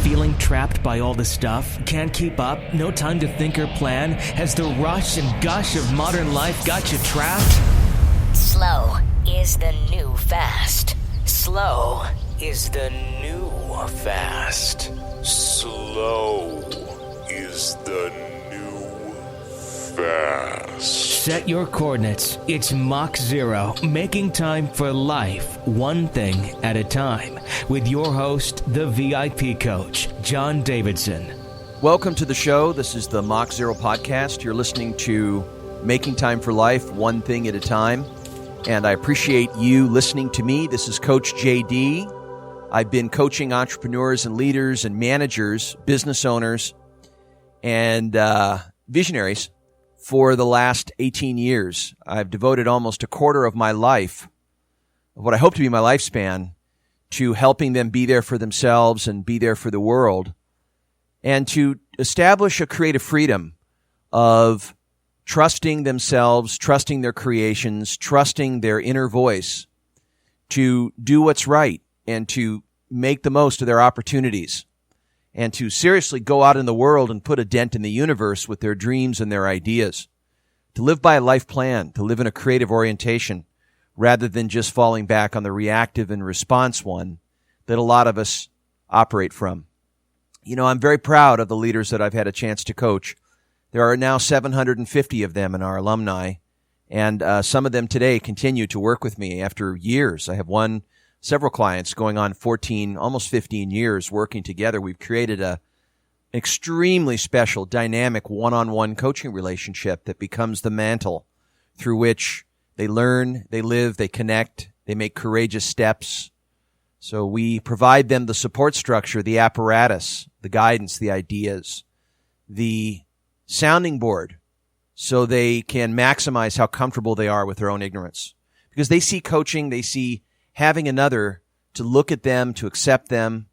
Feeling trapped by all the stuff? Can't keep up? No time to think or plan? Has the rush and gush of modern life got you trapped? Slow is the new fast. Slow is the new fast. Slow is the new fast. Set your coordinates. It's Mach 0, making time for life, one thing at a time, with your host, the VIP coach, John Davidson. Welcome to the show. This is the Mach 0 podcast. You're listening to Making Time for Life, one thing at a time. And I appreciate you listening to me. This is Coach JD. I've been coaching entrepreneurs and leaders and managers, business owners, and visionaries for the last 18 years. I've devoted almost a quarter of my life, of what I hope to be my lifespan, to helping them be there for themselves and be there for the world, and to establish a creative freedom of trusting themselves, trusting their creations, trusting their inner voice to do what's right and to make the most of their opportunities and to seriously go out in the world and put a dent in the universe with their dreams and their ideas, to live by a life plan, to live in a creative orientation rather than just falling back on the reactive and response one that a lot of us operate from. You know, I'm very proud of the leaders that I've had a chance to coach. There are now 750 of them in our alumni, and some of them today continue to work with me after years. I have several clients going on 14, almost 15 years working together. We've created an extremely special, dynamic, one-on-one coaching relationship that becomes the mantle through which they learn, they live, they connect, they make courageous steps. So we provide them the support structure, the apparatus, the guidance, the ideas, the sounding board, so they can maximize how comfortable they are with their own ignorance. Because they see coaching, they see having another to look at them, to accept them,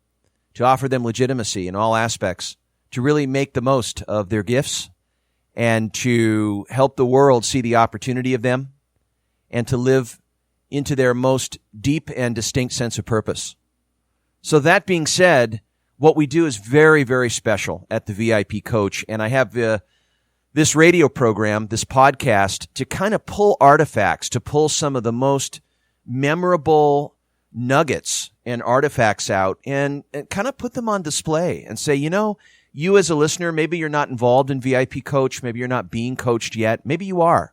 to offer them legitimacy in all aspects, to really make the most of their gifts and to help the world see the opportunity of them and to live into their most deep and distinct sense of purpose. So that being said, what we do is very, very special at the VIP Coach, and I have this radio program, this podcast, to kind of pull artifacts, to pull some of the most memorable nuggets and artifacts out and kind of put them on display and say, you know, you as a listener, maybe you're not involved in VIP Coach, maybe you're not being coached yet, maybe you are.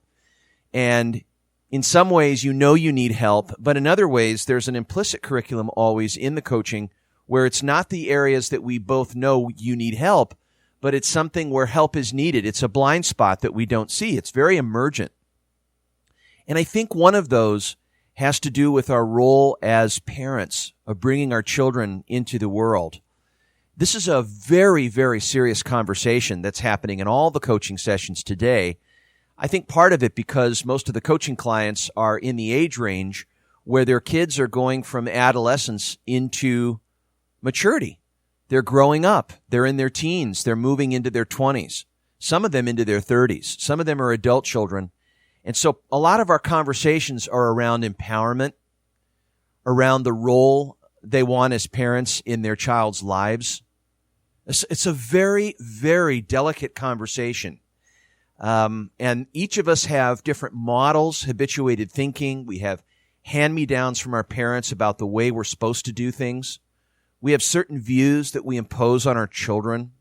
And in some ways, you know you need help, but in other ways, there's an implicit curriculum always in the coaching where it's not the areas that we both know you need help, but it's something where help is needed. It's a blind spot that we don't see. It's very emergent. And I think one of those has to do with our role as parents of bringing our children into the world. This is a very, very serious conversation that's happening in all the coaching sessions today. I think part of it because most of the coaching clients are in the age range where their kids are going from adolescence into maturity. They're growing up. They're in their teens. They're moving into their 20s. Some of them into their 30s. Some of them are adult children. And so a lot of our conversations are around empowerment, around the role they want as parents in their child's lives. It's a very, very delicate conversation. And each of us have different models, habituated thinking. We have hand-me-downs from our parents about the way we're supposed to do things. We have certain views that we impose on our children.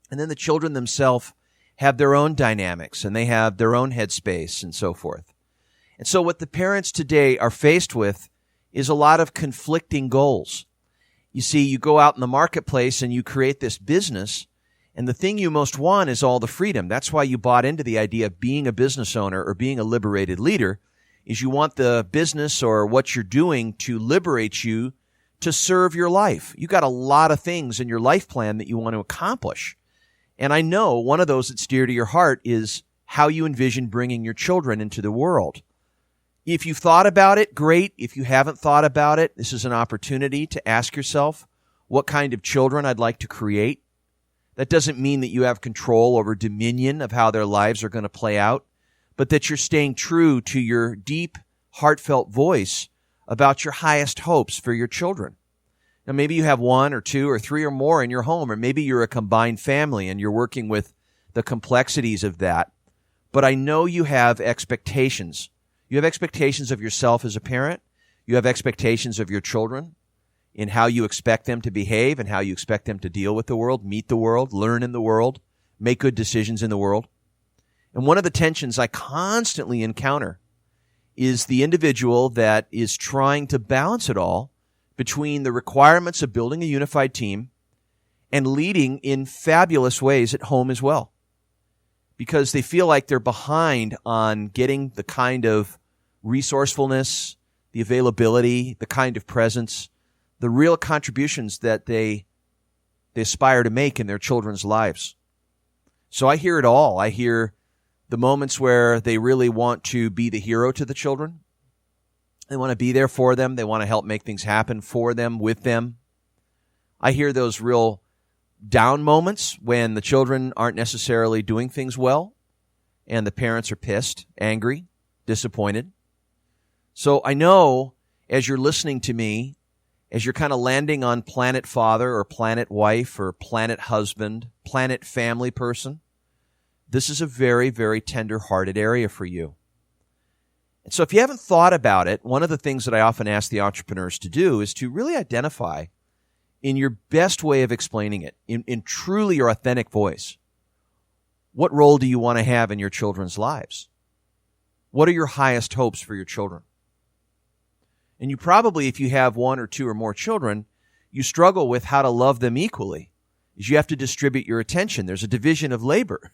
And then the children themselves have their own dynamics and they have their own headspace and so forth. And so what the parents today are faced with is a lot of conflicting goals. You see, you go out in the marketplace and you create this business, and the thing you most want is all the freedom. That's why you bought into the idea of being a business owner or being a liberated leader, is you want the business or what you're doing to liberate you to serve your life. You got a lot of things in your life plan that you want to accomplish. And I know one of those that's dear to your heart is how you envision bringing your children into the world. If you've thought about it, great. If you haven't thought about it, this is an opportunity to ask yourself what kind of children I'd like to create. That doesn't mean that you have control over dominion of how their lives are going to play out, but that you're staying true to your deep, heartfelt voice about your highest hopes for your children. Now, maybe you have one or two or three or more in your home, or maybe you're a combined family and you're working with the complexities of that. But I know you have expectations. You have expectations of yourself as a parent. You have expectations of your children in how you expect them to behave and how you expect them to deal with the world, meet the world, learn in the world, make good decisions in the world. And one of the tensions I constantly encounter is the individual that is trying to balance it all between the requirements of building a unified team and leading in fabulous ways at home as well. Because they feel like they're behind on getting the kind of resourcefulness, the availability, the kind of presence, the real contributions that they aspire to make in their children's lives. So I hear it all. I hear the moments where they really want to be the hero to the children. They want to be there for them. They want to help make things happen for them, with them. I hear those real down moments when the children aren't necessarily doing things well and the parents are pissed, angry, disappointed. So I know as you're listening to me, as you're kind of landing on planet father or planet wife or planet husband, planet family person, this is a very, very tender-hearted area for you. And so if you haven't thought about it, one of the things that I often ask the entrepreneurs to do is to really identify in your best way of explaining it, in truly your authentic voice, what role do you want to have in your children's lives? What are your highest hopes for your children? And you probably, if you have one or two or more children, you struggle with how to love them equally. Is you have to distribute your attention. There's a division of labor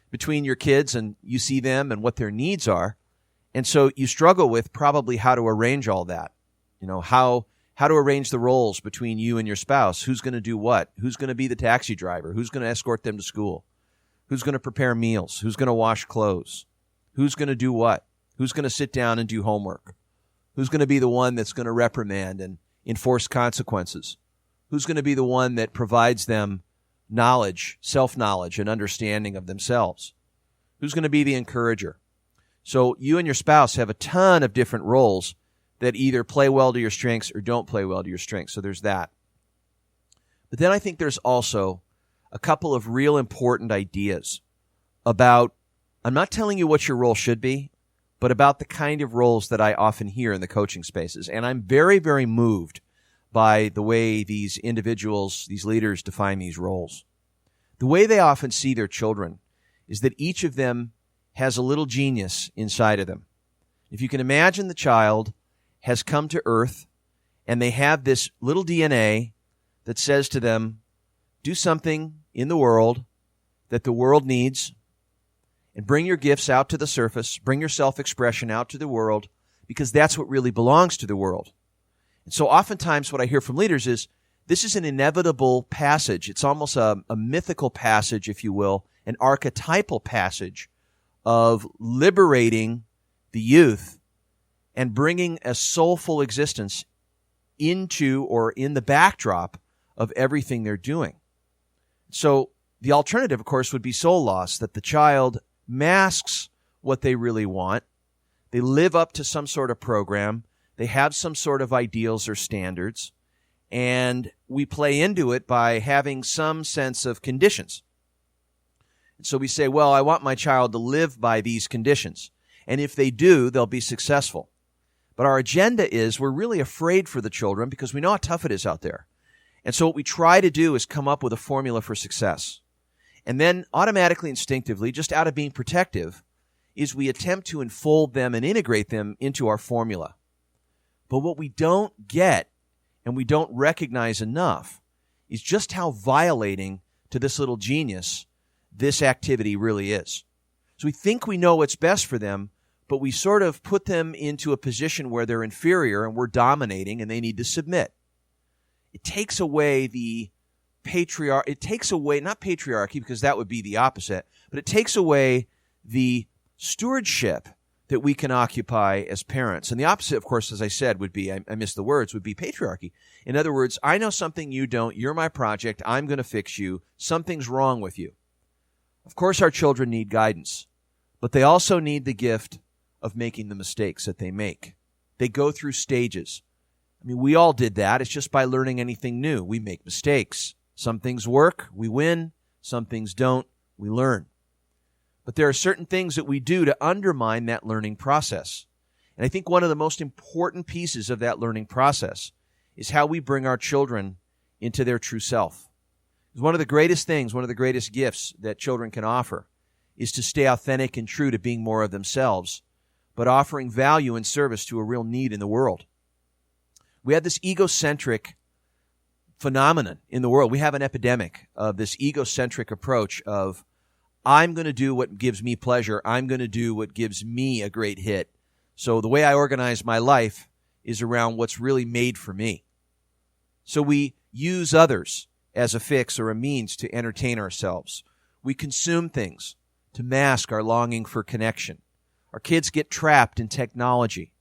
between your kids, and you see them and what their needs are. And so you struggle with probably how to arrange all that. You know, how to arrange the roles between you and your spouse. Who's going to do what? Who's going to be the taxi driver? Who's going to escort them to school? Who's going to prepare meals? Who's going to wash clothes? Who's going to do what? Who's going to sit down and do homework? Who's going to be the one that's going to reprimand and enforce consequences? Who's going to be the one that provides them knowledge, self-knowledge, and understanding of themselves? Who's going to be the encourager? So you and your spouse have a ton of different roles that either play well to your strengths or don't play well to your strengths. So there's that. But then I think there's also a couple of real important ideas about, I'm not telling you what your role should be, but about the kind of roles that I often hear in the coaching spaces. And I'm very, very moved by the way these individuals, these leaders define these roles. The way they often see their children is that each of them has a little genius inside of them. If you can imagine the child has come to earth and they have this little DNA that says to them, do something in the world that the world needs and bring your gifts out to the surface, bring your self-expression out to the world, because that's what really belongs to the world. And so oftentimes what I hear from leaders is, this is an inevitable passage. It's almost a mythical passage, if you will, an archetypal passage of liberating the youth and bringing a soulful existence into or in the backdrop of everything they're doing. So the alternative, of course, would be soul loss, that the child masks what they really want. They live up to some sort of program. They have some sort of ideals or standards, and we play into it by having some sense of conditions. And so we say, well, I want my child to live by these conditions, and if they do, they'll be successful. But our agenda is we're really afraid for the children because we know how tough it is out there. And so what we try to do is come up with a formula for success. And then automatically, instinctively, just out of being protective, is we attempt to enfold them and integrate them into our formula. But what we don't get and we don't recognize enough is just how violating to this little genius this activity really is. So we think we know what's best for them, but we sort of put them into a position where they're inferior and we're dominating and they need to submit. It takes away the it takes away, not patriarchy, because that would be the opposite, but it takes away the stewardship that we can occupy as parents. And the opposite, of course, as I said, would be, I missed the words, would be patriarchy. In other words, I know something you don't, you're my project, I'm going to fix you, something's wrong with you. Of course, our children need guidance, but they also need the gift of making the mistakes that they make. They go through stages. I mean, we all did that. It's just by learning anything new. We make mistakes. Some things work, we win. Some things don't, we learn. But there are certain things that we do to undermine that learning process. And I think one of the most important pieces of that learning process is how we bring our children into their true self. Because one of the greatest things, one of the greatest gifts that children can offer is to stay authentic and true to being more of themselves, but offering value and service to a real need in the world. We have this egocentric phenomenon in the world. We have an epidemic of this egocentric approach of, I'm going to do what gives me pleasure. I'm going to do what gives me a great hit. So the way I organize my life is around what's really made for me. So we use others as a fix or a means to entertain ourselves. We consume things to mask our longing for connection. Our kids get trapped in technology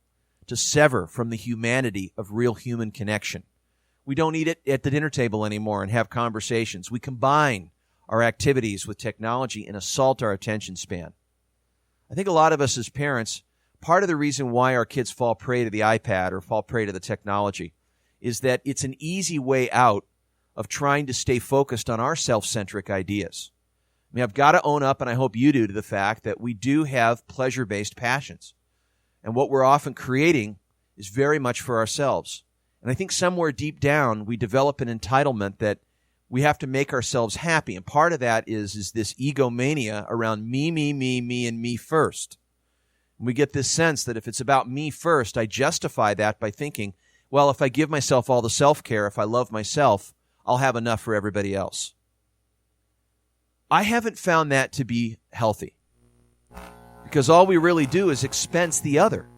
to sever from the humanity of real human connection. We don't eat it at the dinner table anymore and have conversations. We combine our activities with technology and assault our attention span. I think a lot of us as parents, part of the reason why our kids fall prey to the iPad or fall prey to the technology is that it's an easy way out of trying to stay focused on our self-centric ideas. I mean, I've got to own up, and I hope you do, to the fact that we do have pleasure-based passions. And what we're often creating is very much for ourselves. And I think somewhere deep down, we develop an entitlement that we have to make ourselves happy. And part of that is this egomania around me, and me first. And we get this sense that if it's about me first, I justify that by thinking, well, if I give myself all the self-care, if I love myself, I'll have enough for everybody else. I haven't found that to be healthy, because all we really do is expense the other.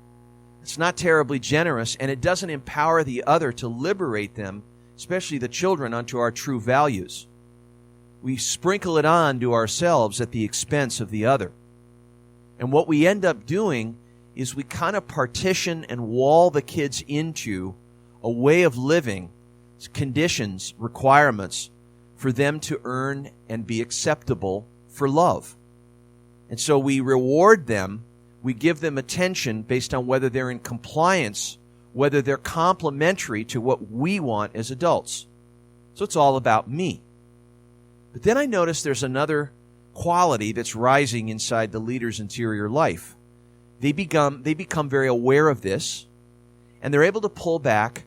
It's not terribly generous, and it doesn't empower the other to liberate them, especially the children, onto our true values. We sprinkle it on to ourselves at the expense of the other. And what we end up doing is we kind of partition and wall the kids into a way of living, conditions, requirements for them to earn and be acceptable for love. And so we reward them, we give them attention based on whether they're in compliance, whether they're complementary to what we want as adults. So it's all about me. But then I notice there's another quality that's rising inside the leader's interior life. They become very aware of this, and they're able to pull back,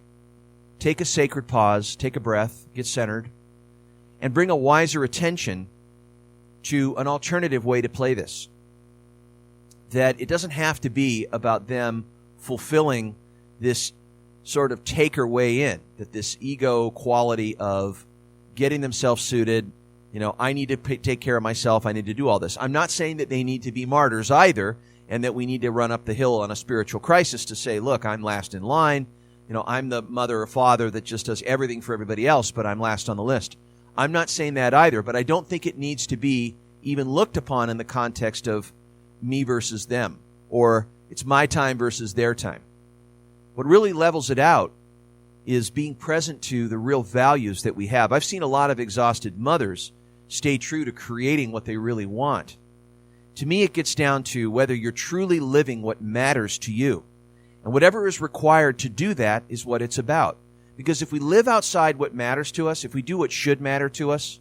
take a sacred pause, take a breath, get centered, and bring a wiser attention to an alternative way to play this. That it doesn't have to be about them fulfilling this sort of taker way in, that this ego quality of getting themselves suited, I need to take care of myself, I need to do all this. I'm not saying that they need to be martyrs either, and that we need to run up the hill on a spiritual crisis to say, look, I'm last in line, I'm the mother or father that just does everything for everybody else, but I'm last on the list. I'm not saying that either, but I don't think it needs to be even looked upon in the context of me versus them, or it's my time versus their time. What really levels it out is being present to the real values that we have. I've seen a lot of exhausted mothers stay true to creating what they really want. To me, it gets down to whether you're truly living what matters to you. And whatever is required to do that is what it's about. Because if we live outside what matters to us, if we do what should matter to us,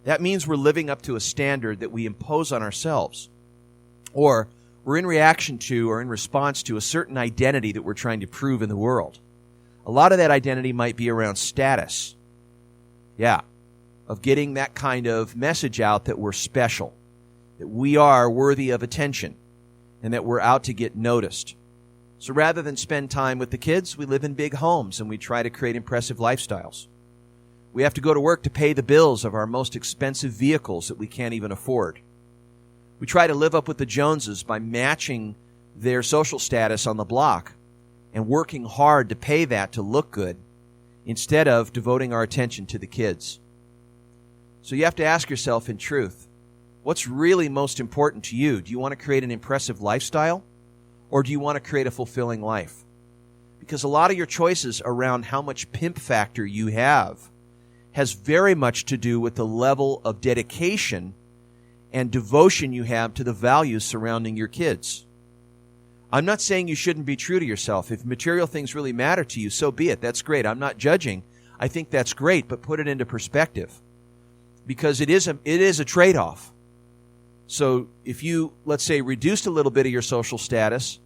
that means we're living up to a standard that we impose on ourselves. Or we're in reaction to or in response to a certain identity that we're trying to prove in the world. A lot of that identity might be around status. Of getting that kind of message out that we're special, that we are worthy of attention, and that we're out to get noticed. So rather than spend time with the kids, we live in big homes and we try to create impressive lifestyles. We have to go to work to pay the bills of our most expensive vehicles that we can't even afford. We try to live up with the Joneses by matching their social status on the block and working hard to pay that to look good instead of devoting our attention to the kids. So you have to ask yourself in truth, what's really most important to you? Do you want to create an impressive lifestyle, or do you want to create a fulfilling life? Because a lot of your choices around how much pimp factor you have has very much to do with the level of dedication and devotion you have to the values surrounding your kids. I'm not saying you shouldn't be true to yourself. If material things really matter to you, so be it. That's great. I'm not judging. I think that's great, but put it into perspective, because it is a trade-off. So if you, let's say, reduced a little bit of your social status,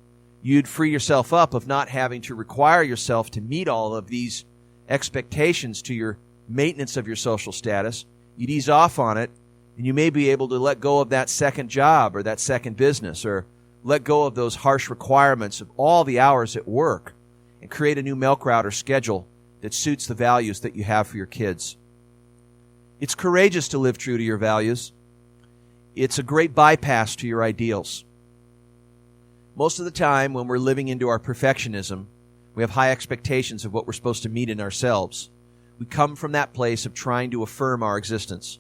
you'd free yourself up of not having to require yourself to meet all of these expectations to your maintenance of your social status. You'd ease off on it, and you may be able to let go of that second job or that second business, or let go of those harsh requirements of all the hours at work, and create a new milk route or schedule that suits the values that you have for your kids. It's courageous to live true to your values. It's a great bypass to your ideals. Most of the time, when we're living into our perfectionism, we have high expectations of what we're supposed to meet in ourselves. We come from that place of trying to affirm our existence.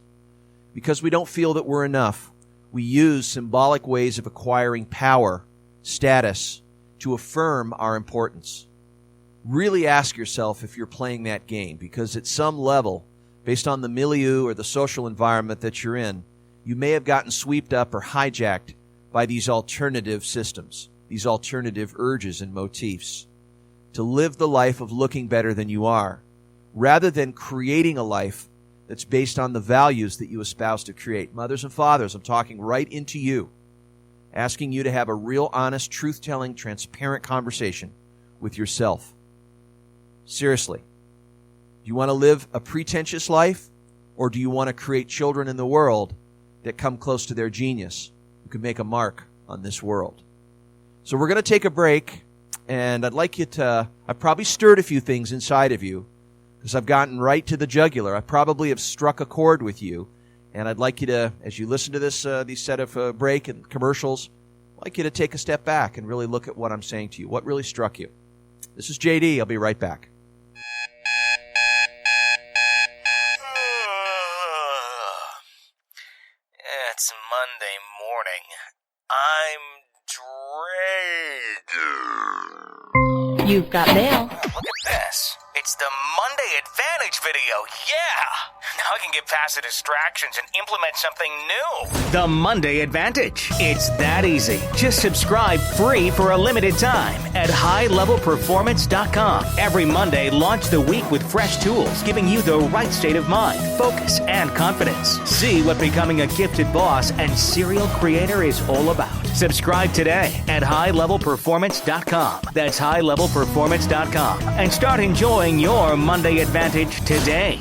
Because we don't feel that we're enough, we use symbolic ways of acquiring power, status, to affirm our importance. Really ask yourself if you're playing that game, because at some level, based on the milieu or the social environment that you're in, you may have gotten swept up or hijacked by these alternative systems, these alternative urges and motifs, to live the life of looking better than you are, rather than creating a life that's based on the values that you espouse to create. Mothers and fathers, I'm talking right into you, asking you to have a real, honest, truth-telling, transparent conversation with yourself. Seriously, do you want to live a pretentious life, or do you want to create children in the world that come close to their genius, who can make a mark on this world? So we're going to take a break, and I'd like you to, I've probably stirred a few things inside of you, because I've gotten right to the jugular. I probably have struck a chord with you, and I'd like you to, as you listen to this these set of break and commercials, I'd like you to take a step back and really look at what I'm saying to you. What really struck you? This is JD. I'll be right back. It's Monday morning. I'm drained. You've got mail. Look at this. It's the Monday Advantage video. Yeah! Now I can get past the distractions and implement something new. The Monday Advantage. It's that easy. Just subscribe free for a limited time at highlevelperformance.com. Every Monday, launch the week with fresh tools, giving you the right state of mind, focus, and confidence. See what becoming a gifted boss and serial creator is all about. Subscribe today at highlevelperformance.com. That's highlevelperformance.com. And start enjoying your Monday Advantage today.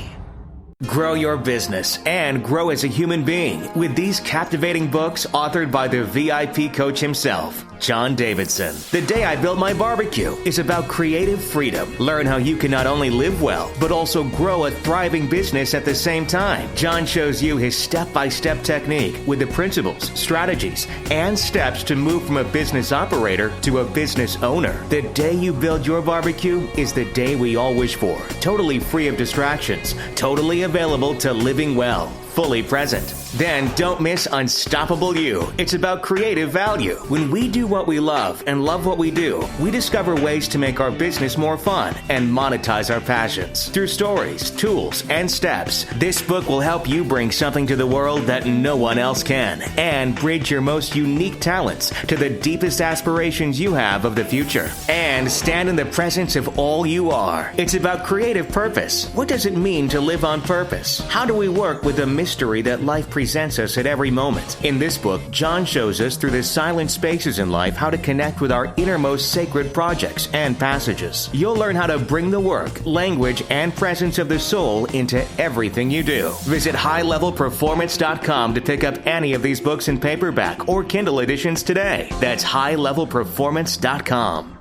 Grow your business and grow as a human being with these captivating books authored by the VIP coach himself, John Davidson. The Day I Built My Barbecue is about creative freedom. Learn how you can not only live well, but also grow a thriving business at the same time. John shows you his step-by-step technique with the principles, strategies, and steps to move from a business operator to a business owner. The day you build your barbecue is the day we all wish for. Totally free of distractions, totally available to living well, fully present. Then don't miss Unstoppable You. It's about creative value. When we do what we love and love what we do, we discover ways to make our business more fun and monetize our passions. Through stories, tools, and steps, this book will help you bring something to the world that no one else can and bridge your most unique talents to the deepest aspirations you have of the future. And stand in the presence of all you are. It's about creative purpose. What does it mean to live on purpose? How do we work with the mystery that life presents us at every moment? In this book, John shows us through the silent spaces in life how to connect with our innermost sacred projects and passages. You'll learn how to bring the work, language, and presence of the soul into everything you do. Visit highlevelperformance.com to pick up any of these books in paperback or Kindle editions today. That's highlevelperformance.com.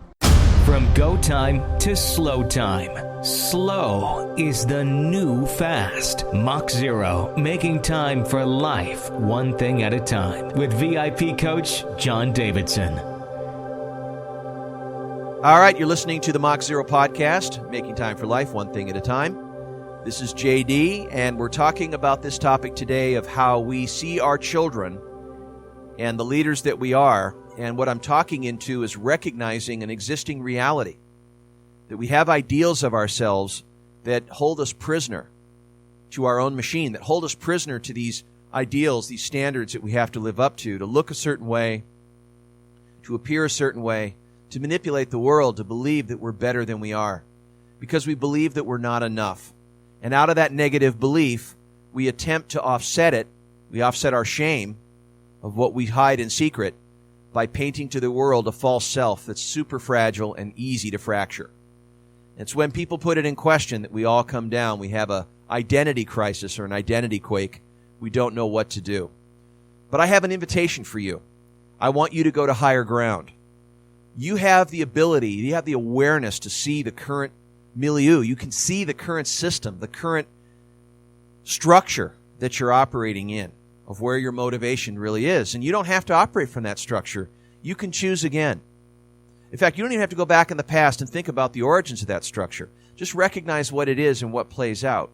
From go time to slow time. Slow is the new fast. Mach 0, making time for life, one thing at a time. With VIP coach John Davidson. All right, you're listening to the Mach 0 podcast, Making Time for Life, one thing at a time. This is JD, and we're talking about this topic today of how we see our children and the leaders that we are. And what I'm talking into is recognizing an existing reality, that we have ideals of ourselves that hold us prisoner to our own machine, that hold us prisoner to these ideals, these standards that we have to live up to look a certain way, to appear a certain way, to manipulate the world to believe that we're better than we are, because we believe that we're not enough. And out of that negative belief, we attempt to offset it. We offset our shame of what we hide in secret by painting to the world a false self that's super fragile and easy to fracture. It's when people put it in question that we all come down. We have an identity crisis or an identity quake. We don't know what to do. But I have an invitation for you. I want you to go to higher ground. You have the ability, you have the awareness to see the current milieu. You can see the current system, the current structure that you're operating in, of where your motivation really is. And you don't have to operate from that structure. You can choose again. In fact, you don't even have to go back in the past and think about the origins of that structure. Just recognize what it is and what plays out.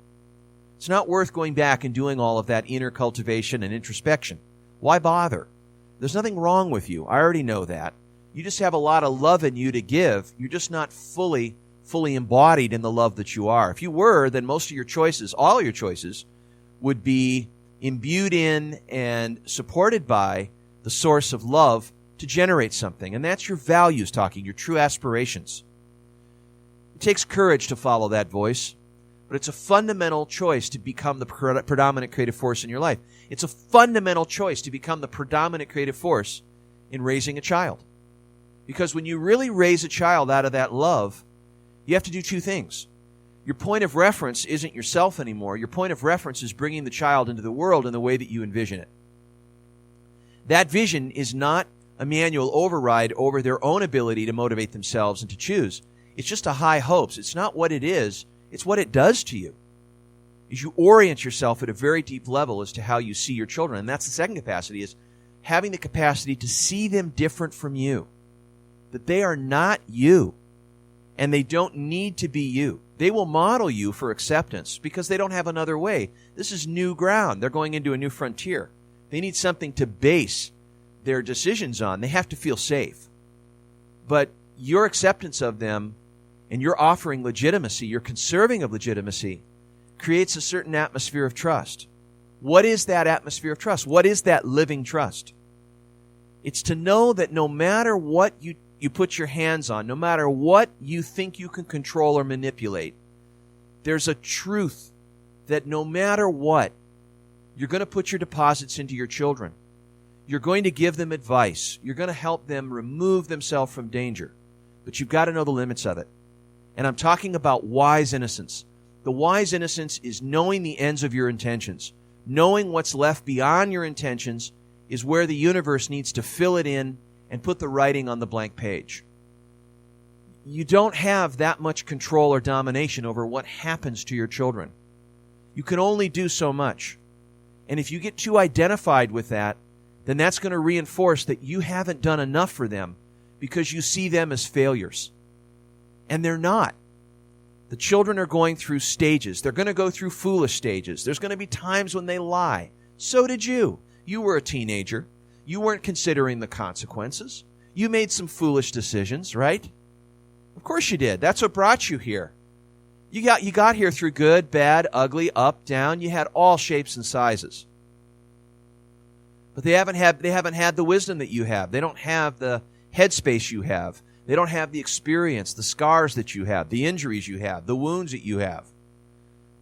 It's not worth going back and doing all of that inner cultivation and introspection. Why bother? There's nothing wrong with you. I already know that. You just have a lot of love in you to give. You're just not fully embodied in the love that you are. If you were, then most of your choices, all your choices, would be imbued in and supported by the source of love to generate something. And that's your values talking, your true aspirations. It takes courage to follow that voice, but it's a fundamental choice to become the predominant creative force in your life. It's a fundamental choice to become the predominant creative force in raising a child. Because when you really raise a child out of that love, you have to do two things. Your point of reference isn't yourself anymore. Your point of reference is bringing the child into the world in the way that you envision it. That vision is not a manual override over their own ability to motivate themselves and to choose. It's just a high hopes. It's not what it is. It's what it does to you. As you orient yourself at a very deep level as to how you see your children. And that's the second capacity, is having the capacity to see them different from you. That they are not you. And they don't need to be you. They will model you for acceptance because they don't have another way. This is new ground. They're going into a new frontier. They need something to base their decisions on. They have to feel safe. But your acceptance of them and your offering legitimacy, your conserving of legitimacy, creates a certain atmosphere of trust. What is that atmosphere of trust? What is that living trust? It's to know that no matter what you put your hands on, no matter what you think you can control or manipulate, there's a truth that no matter what, you're going to put your deposits into your children. You're going to give them advice. You're going to help them remove themselves from danger. But you've got to know the limits of it. And I'm talking about wise innocence. The wise innocence is knowing the ends of your intentions. Knowing what's left beyond your intentions is where the universe needs to fill it in and put the writing on the blank page. You don't have that much control or domination over what happens to your children. You can only do so much. And if you get too identified with that, then that's going to reinforce that you haven't done enough for them because you see them as failures. And they're not. The children are going through stages. They're going to go through foolish stages. There's going to be times when they lie. So did you. You were a teenager. You weren't considering the consequences. You made some foolish decisions, right? Of course you did. That's what brought you here. You got here through good, bad, ugly, up, down. You had all shapes and sizes. But they haven't had the wisdom that you have. They don't have the headspace you have. They don't have the experience, the scars that you have, the injuries you have, the wounds that you have.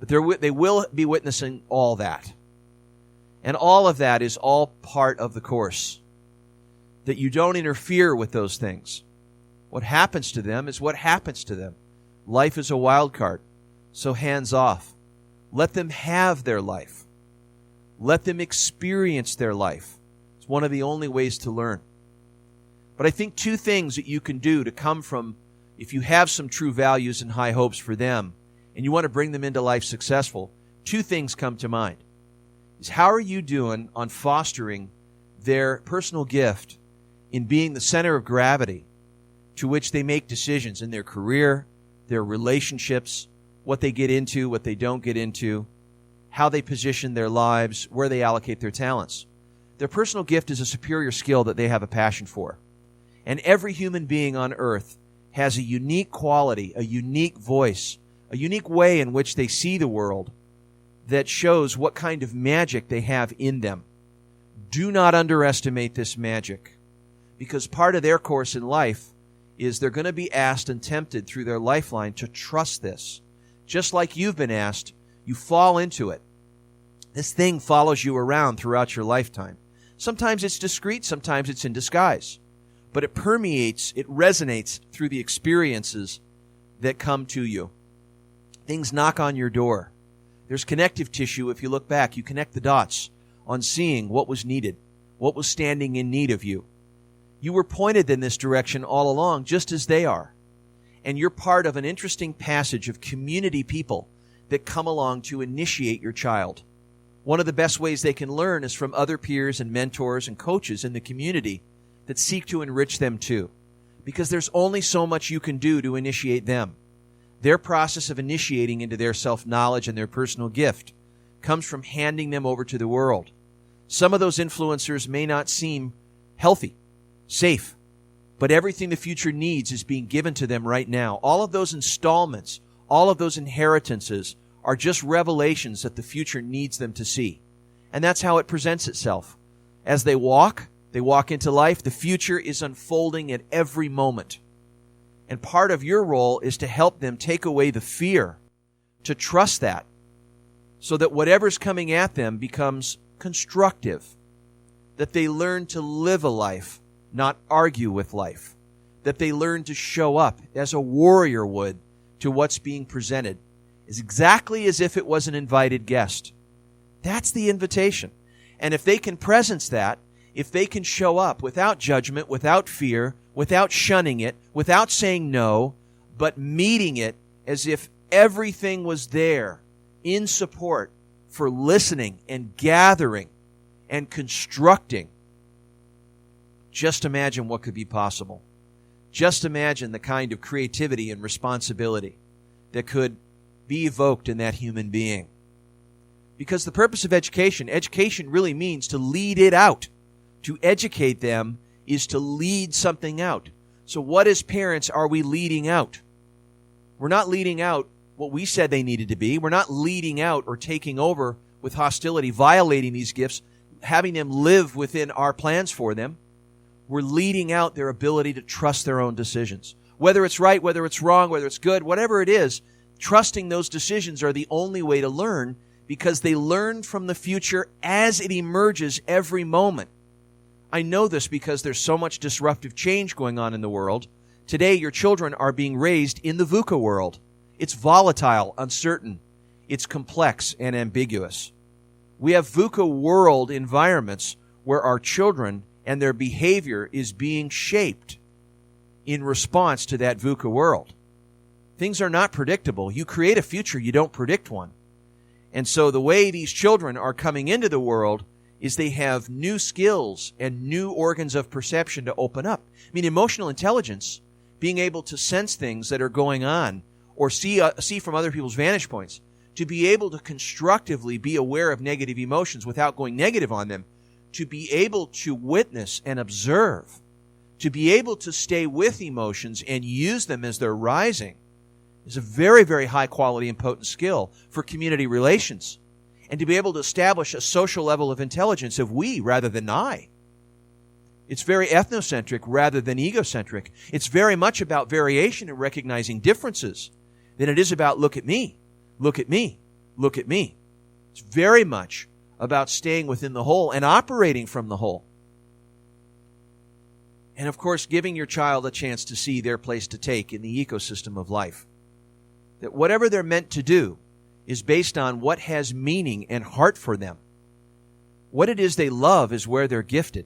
But they will be witnessing all that. And all of that is all part of the course. That you don't interfere with those things. What happens to them is what happens to them. Life is a wild card, so hands off. Let them have their life. Let them experience their life. It's one of the only ways to learn. But I think two things that you can do to come from, if you have some true values and high hopes for them, and you want to bring them into life successful, two things come to mind. Is how are you doing on fostering their personal gift in being the center of gravity to which they make decisions in their career, their relationships, what they get into, what they don't get into, how they position their lives, where they allocate their talents. Their personal gift is a superior skill that they have a passion for. And every human being on earth has a unique quality, a unique voice, a unique way in which they see the world that shows what kind of magic they have in them. Do not underestimate this magic, because part of their course in life is they're going to be asked and tempted through their lifeline to trust this. Just like you've been asked, you fall into it. This thing follows you around throughout your lifetime. Sometimes it's discreet, sometimes it's in disguise. But it permeates, it resonates through the experiences that come to you. Things knock on your door. There's connective tissue. If you look back, you connect the dots on seeing what was needed, what was standing in need of you. You were pointed in this direction all along, just as they are. And you're part of an interesting passage of community people that come along to initiate your child. One of the best ways they can learn is from other peers and mentors and coaches in the community that seek to enrich them too. Because there's only so much you can do to initiate them. Their process of initiating into their self-knowledge and their personal gift comes from handing them over to the world. Some of those influencers may not seem healthy, safe, but everything the future needs is being given to them right now. All of those installments, all of those inheritances are just revelations that the future needs them to see. And that's how it presents itself. As they walk into life, the future is unfolding at every moment. And part of your role is to help them take away the fear, to trust that, so that whatever's coming at them becomes constructive, that they learn to live a life, not argue with life, that they learn to show up as a warrior would to what's being presented, is exactly as if it was an invited guest. That's the invitation. And if they can presence that, if they can show up without judgment, without fear, without shunning it, without saying no, but meeting it as if everything was there in support for listening and gathering and constructing, just imagine what could be possible. Just imagine the kind of creativity and responsibility that could be evoked in that human being. Because the purpose of education really means to lead it out. To educate them is to lead something out. So what as parents are we leading out? We're not leading out what we said they needed to be. We're not leading out or taking over with hostility, violating these gifts, having them live within our plans for them. We're leading out their ability to trust their own decisions. Whether it's right, whether it's wrong, whether it's good, whatever it is, trusting those decisions are the only way to learn, because they learn from the future as it emerges every moment. I know this because there's so much disruptive change going on in the world. Today, your children are being raised in the VUCA world. It's volatile, uncertain. It's complex and ambiguous. We have VUCA world environments where our children and their behavior is being shaped in response to that VUCA world. Things are not predictable. You create a future, you don't predict one. And so the way these children are coming into the world is they have new skills and new organs of perception to open up. I mean, emotional intelligence, being able to sense things that are going on or see from other people's vantage points, to be able to constructively be aware of negative emotions without going negative on them, to be able to witness and observe, to be able to stay with emotions and use them as they're rising, is a very, very high quality and potent skill for community relations. And to be able to establish a social level of intelligence of we rather than I. It's very ethnocentric rather than egocentric. It's very much about variation and recognizing differences than it is about look at me, look at me, look at me. It's very much about staying within the whole and operating from the whole. And of course, giving your child a chance to see their place to take in the ecosystem of life. That whatever they're meant to do is based on what has meaning and heart for them. What it is they love is where they're gifted.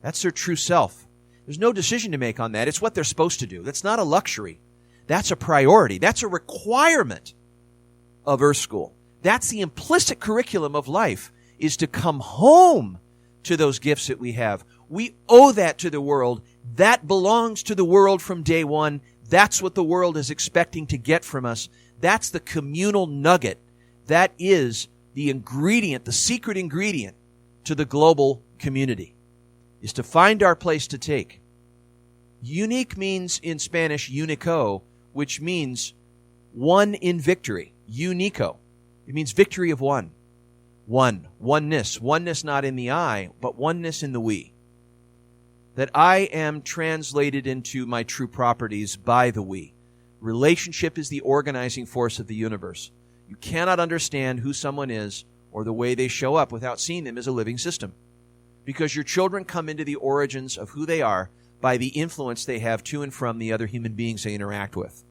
That's their true self. There's no decision to make on that. It's what they're supposed to do. That's not a luxury. That's a priority. That's a requirement of Earth School. That's the implicit curriculum of life, is to come home to those gifts that we have. We owe that to the world. That belongs to the world from day one. That's what the world is expecting to get from us. That's the communal nugget. That is the ingredient, the secret ingredient to the global community, is to find our place to take. Unique means in Spanish unico, which means one in victory. Unico. It means victory of one. One. Oneness. Oneness not in the I, but oneness in the we. that I am translated into my true properties by the we. Relationship is the organizing force of the universe. You cannot understand who someone is or the way they show up without seeing them as a living system. Because your children come into the origins of who they are by the influence they have to and from the other human beings they interact with.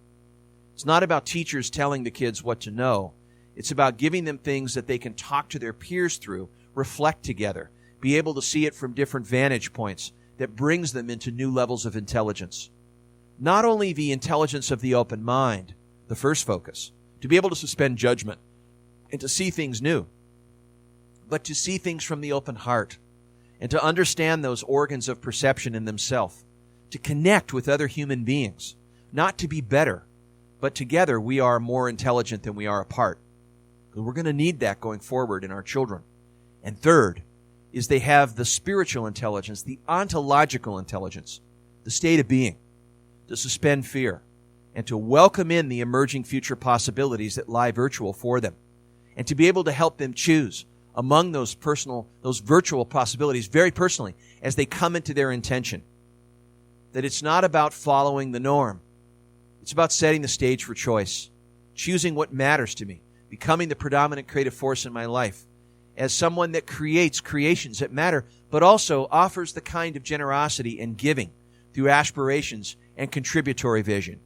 It's not about teachers telling the kids what to know. It's about giving them things that they can talk to their peers through, reflect together, be able to see it from different vantage points that brings them into new levels of intelligence. Not only the intelligence of the open mind, the first focus, to be able to suspend judgment and to see things new, but to see things from the open heart and to understand those organs of perception in themselves, to connect with other human beings, not to be better, but together we are more intelligent than we are apart. We're going to need that going forward in our children. And third is they have the spiritual intelligence, the ontological intelligence, the state of being, to suspend fear and to welcome in the emerging future possibilities that lie virtual for them, and to be able to help them choose among those virtual possibilities very personally as they come into their intention. That it's not about following the norm. It's about setting the stage for choice, choosing what matters to me, becoming the predominant creative force in my life, as someone that creates creations that matter, but also offers the kind of generosity and giving through aspirations and contributory vision.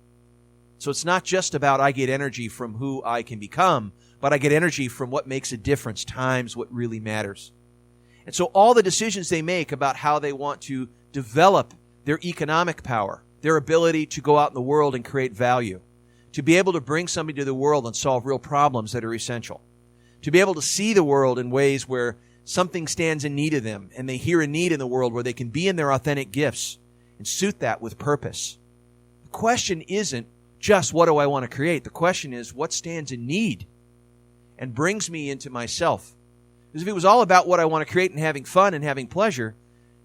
So it's not just about I get energy from who I can become, but I get energy from what makes a difference times what really matters. And so all the decisions they make about how they want to develop their economic power, their ability to go out in the world and create value, to be able to bring somebody to the world and solve real problems that are essential, to be able to see the world in ways where something stands in need of them and they hear a need in the world where they can be in their authentic gifts and suit that with purpose. The question isn't just what do I want to create? The question is what stands in need and brings me into myself. Because if it was all about what I want to create and having fun and having pleasure,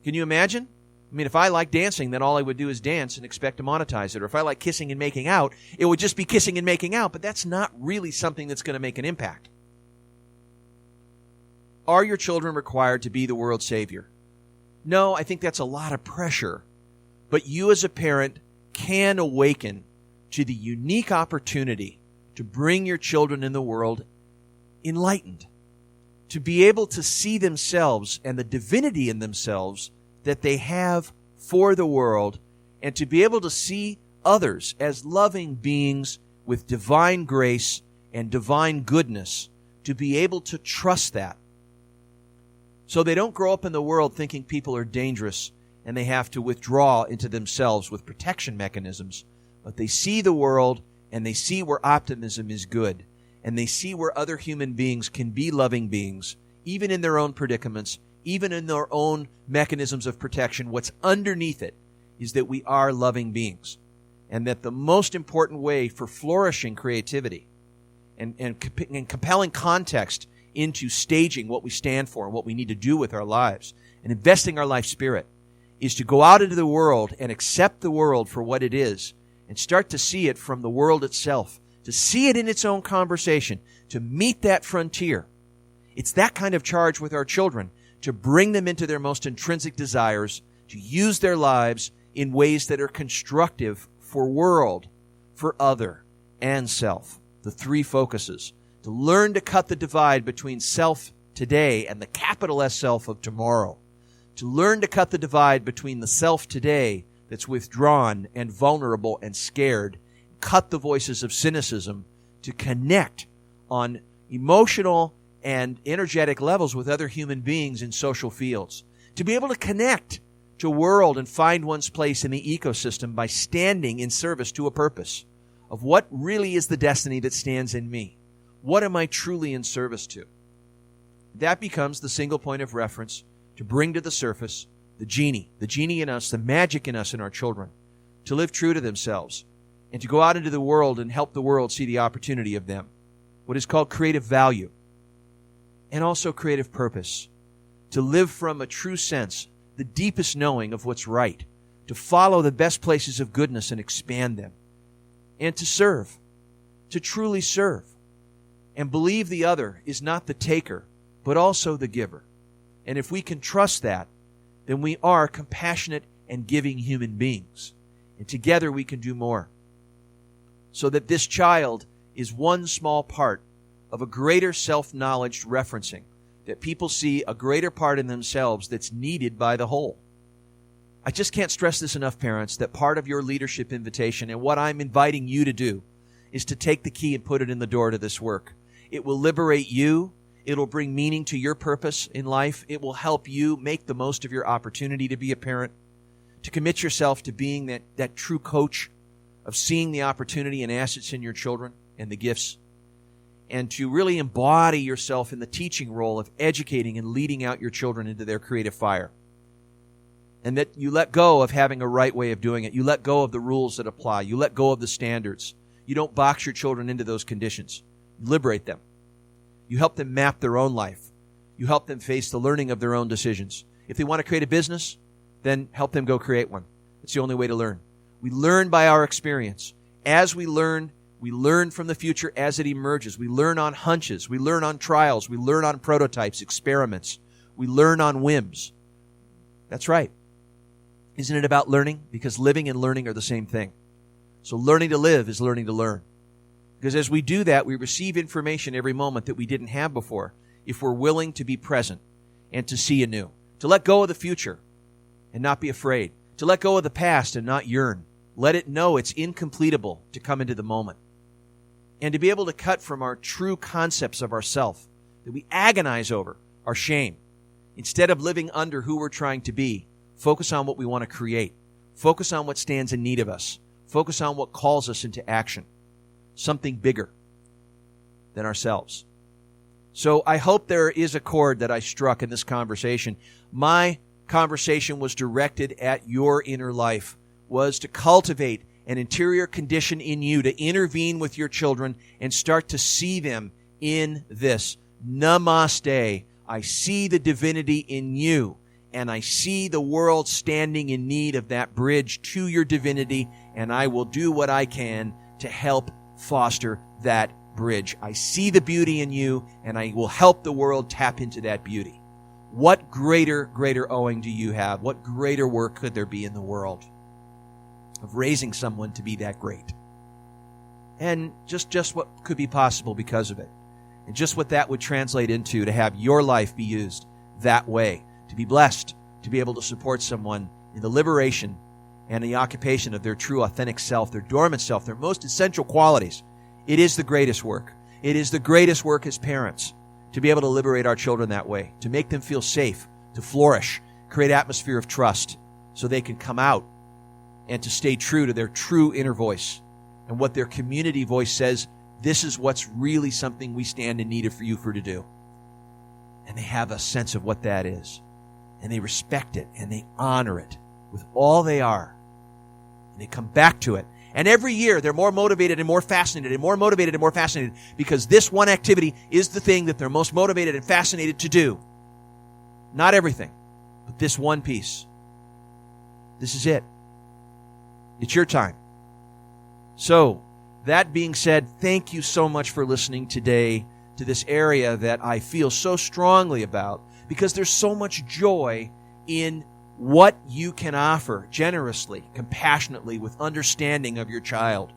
can you imagine? I mean, if I like dancing, then all I would do is dance and expect to monetize it. Or if I like kissing and making out, it would just be kissing and making out. But that's not really something that's going to make an impact. Are your children required to be the world's savior? No, I think that's a lot of pressure. But you as a parent can awaken to the unique opportunity to bring your children in the world enlightened, to be able to see themselves and the divinity in themselves that they have for the world, and to be able to see others as loving beings with divine grace and divine goodness, to be able to trust that. So they don't grow up in the world thinking people are dangerous and they have to withdraw into themselves with protection mechanisms, but they see the world and they see where optimism is good, and they see where other human beings can be loving beings, even in their own predicaments, even in their own mechanisms of protection. What's underneath it is that we are loving beings, and that the most important way for flourishing creativity and compelling context into staging what we stand for and what we need to do with our lives and investing our life spirit is to go out into the world and accept the world for what it is and start to see it from the world itself, to see it in its own conversation, to meet that frontier. It's that kind of charge with our children, to bring them into their most intrinsic desires, to use their lives in ways that are constructive for world, for other, and self. The three focuses. To learn to cut the divide between self today and the capital S self of tomorrow. To learn to cut the divide between the self today that's withdrawn and vulnerable and scared. Cut the voices of cynicism to connect on emotional and energetic levels with other human beings in social fields. To be able to connect to world and find one's place in the ecosystem by standing in service to a purpose of what really is the destiny that stands in me. What am I truly in service to? That becomes the single point of reference to bring to the surface the genie in us, the magic in us and our children, to live true to themselves and to go out into the world and help the world see the opportunity of them. What is called creative value and also creative purpose. To live from a true sense, the deepest knowing of what's right, to follow the best places of goodness and expand them, and to serve, to truly serve, and believe the other is not the taker, but also the giver. And if we can trust that, then we are compassionate, and giving human beings. And together we can do more. So that this child is one small part of a greater self-knowledge referencing, that people see a greater part in themselves that's needed by the whole. I just can't stress this enough, parents, that part of your leadership invitation and what I'm inviting you to do is to take the key and put it in the door to this work. It will liberate you. It'll bring meaning to your purpose in life. It will help you make the most of your opportunity to be a parent, to commit yourself to being that true coach of seeing the opportunity and assets in your children and the gifts, and to really embody yourself in the teaching role of educating and leading out your children into their creative fire. And that you let go of having a right way of doing it. You let go of the rules that apply. You let go of the standards. You don't box your children into those conditions. You liberate them. You help them map their own life. You help them face the learning of their own decisions. If they want to create a business, then help them go create one. It's the only way to learn. We learn by our experience. As we learn from the future as it emerges. We learn on hunches. We learn on trials. We learn on prototypes, experiments. We learn on whims. That's right. Isn't it about learning? Because living and learning are the same thing. So learning to live is learning to learn. Because as we do that, we receive information every moment that we didn't have before if we're willing to be present and to see anew. To let go of the future and not be afraid. To let go of the past and not yearn. Let it know it's incompletable to come into the moment. And to be able to cut from our true concepts of ourself that we agonize over, our shame. Instead of living under who we're trying to be, focus on what we want to create. Focus on what stands in need of us. Focus on what calls us into action. Something bigger than ourselves. So I hope there is a chord that I struck in this conversation. My conversation was directed at your inner life, was to cultivate an interior condition in you, to intervene with your children and start to see them in this. Namaste. I see the divinity in you, and I see the world standing in need of that bridge to your divinity, and I will do what I can to help foster that bridge. I see the beauty in you, and I will help the world tap into that beauty. What greater owing do you have? What greater work could there be in the world of raising someone to be that great? And just what could be possible because of it. And just what that would translate into to have your life be used that way. To be blessed, to be able to support someone in the liberation and the occupation of their true authentic self, their dormant self, their most essential qualities. It is the greatest work. It is the greatest work as parents to be able to liberate our children that way, to make them feel safe, to flourish, create atmosphere of trust so they can come out and to stay true to their true inner voice and what their community voice says. This is what's really something we stand in need of for you to do. And they have a sense of what that is. And they respect it and they honor it with all they are. And they come back to it. And every year they're more motivated and more fascinated and more motivated and more fascinated because this one activity is the thing that they're most motivated and fascinated to do. Not everything, but this one piece. This is it. It's your time. So, that being said, thank you so much for listening today to this area that I feel so strongly about because there's so much joy in what you can offer generously, compassionately, with understanding of your child,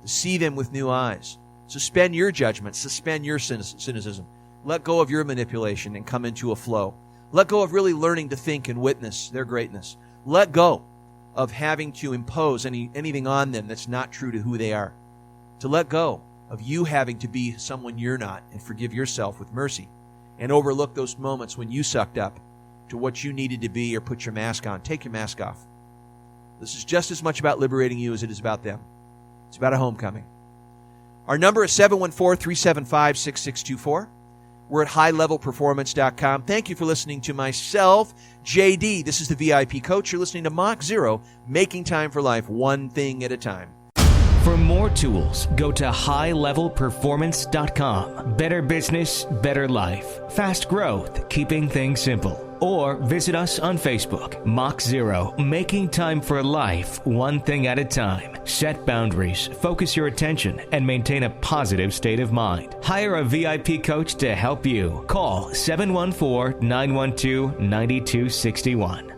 to see them with new eyes. Suspend your judgment, suspend your cynicism. Let go of your manipulation and come into a flow. Let go of really learning to think and witness their greatness. Let go of having to impose anything on them that's not true to who they are. To let go of you having to be someone you're not and forgive yourself with mercy and overlook those moments when you sucked up to what you needed to be or put your mask on. Take your mask off. This is just as much about liberating you as it is about them. It's about a homecoming. Our number is 714-375-6624. We're at highlevelperformance.com. Thank you for listening to myself, JD. This is the VIP Coach. You're listening to Mach 0, Making Time for Life, one thing at a time. For more tools, go to highlevelperformance.com. Better business, better life. Fast growth, keeping things simple. Or visit us on Facebook, Mach 0, Making Time for Life, one thing at a time. Set boundaries, focus your attention, and maintain a positive state of mind. Hire a VIP coach to help you. Call 714-912-9261.